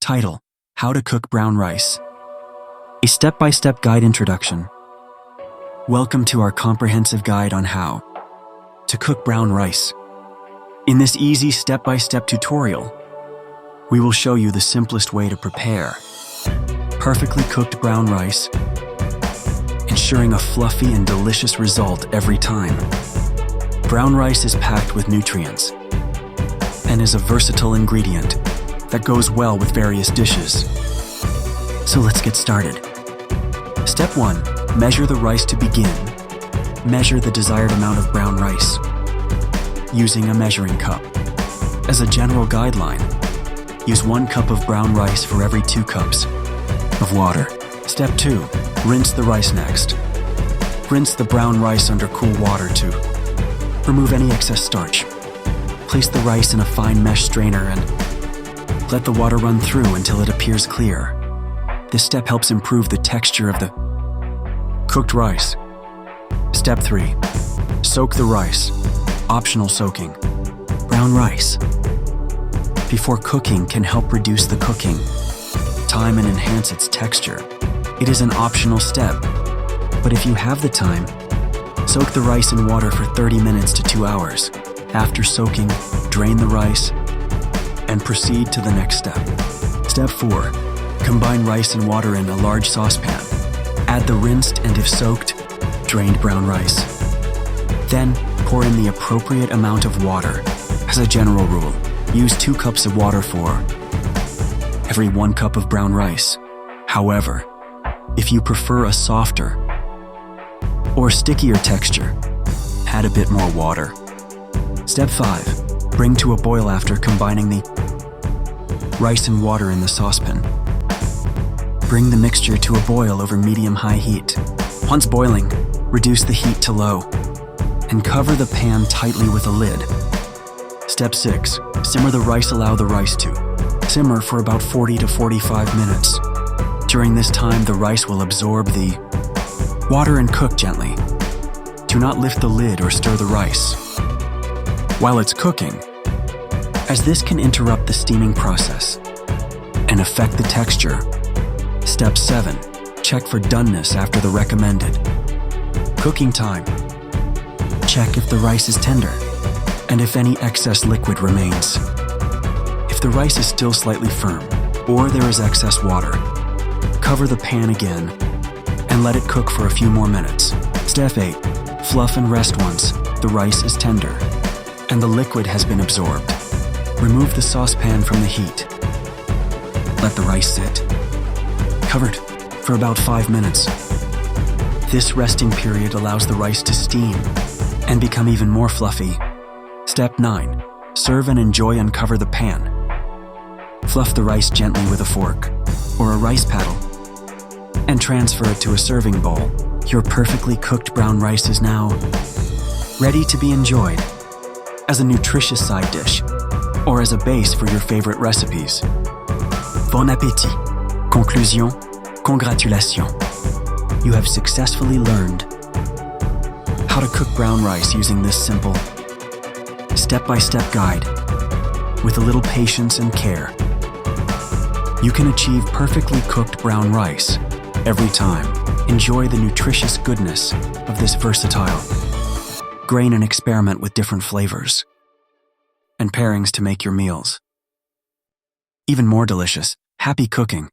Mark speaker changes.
Speaker 1: Title: How to Cook Brown Rice. A step-by-step guide introduction. Welcome to our comprehensive guide on how to cook brown rice. In this easy step-by-step tutorial, we will show you the simplest way to prepare perfectly cooked brown rice, ensuring a fluffy and delicious result every time. Brown rice is packed with nutrients and is a versatile ingredient that goes well with various dishes. So let's get started. Step 1. Measure the rice to begin. Measure the desired amount of brown rice using a measuring cup. As a general guideline, use 1 cup of brown rice for every 2 cups of water. Step 2. Rinse the rice next. Rinse the brown rice under cool water to remove any excess starch. Place the rice in a fine mesh strainer and let the water run through until it appears clear. This step helps improve the texture of the cooked rice. Step 3. Soak the rice. Optional soaking. Brown rice before cooking can help reduce the cooking time and enhance its texture. It is an optional step, but if you have the time, soak the rice in water for 30 minutes to 2 hours. After soaking, drain the rice and proceed to the next step. Step 4. Combine rice and water in a large saucepan. Add the rinsed and, if soaked, drained brown rice. Then, pour in the appropriate amount of water. As a general rule, use 2 cups of water for every 1 cup of brown rice. However, if you prefer a softer or stickier texture, add a bit more water. Step 5. Bring to a boil after combining the rice and water in the saucepan. Bring the mixture to a boil over medium-high heat. Once boiling, reduce the heat to low and cover the pan tightly with a lid. Step 6. Simmer the rice. Allow the rice to simmer for about 40 to 45 minutes. During this time, the rice will absorb the water and cook gently. Do not lift the lid or stir the rice while it's cooking, as this can interrupt the steaming process and affect the texture. Step 7. Check for doneness after the recommended cooking time. Check if the rice is tender and if any excess liquid remains. If the rice is still slightly firm or there is excess water, cover the pan again and let it cook for a few more minutes. Step 8. Fluff and rest once the rice is tender and the liquid has been absorbed. Remove the saucepan from the heat. Let the rice sit covered for about 5 minutes. This resting period allows the rice to steam and become even more fluffy. Step 9. Serve and enjoy. Uncover the pan. Fluff the rice gently with a fork or a rice paddle and transfer it to a serving bowl. Your perfectly cooked brown rice is now ready to be enjoyed as a nutritious side dish or as a base for your favorite recipes. Bon appétit. Conclusion, congratulations. You have successfully learned how to cook brown rice using this simple step-by-step guide. With a little patience and care, you can achieve perfectly cooked brown rice every time. Enjoy the nutritious goodness of this versatile grain and experiment with different flavors and pairings to make your meals even more delicious. Happy cooking!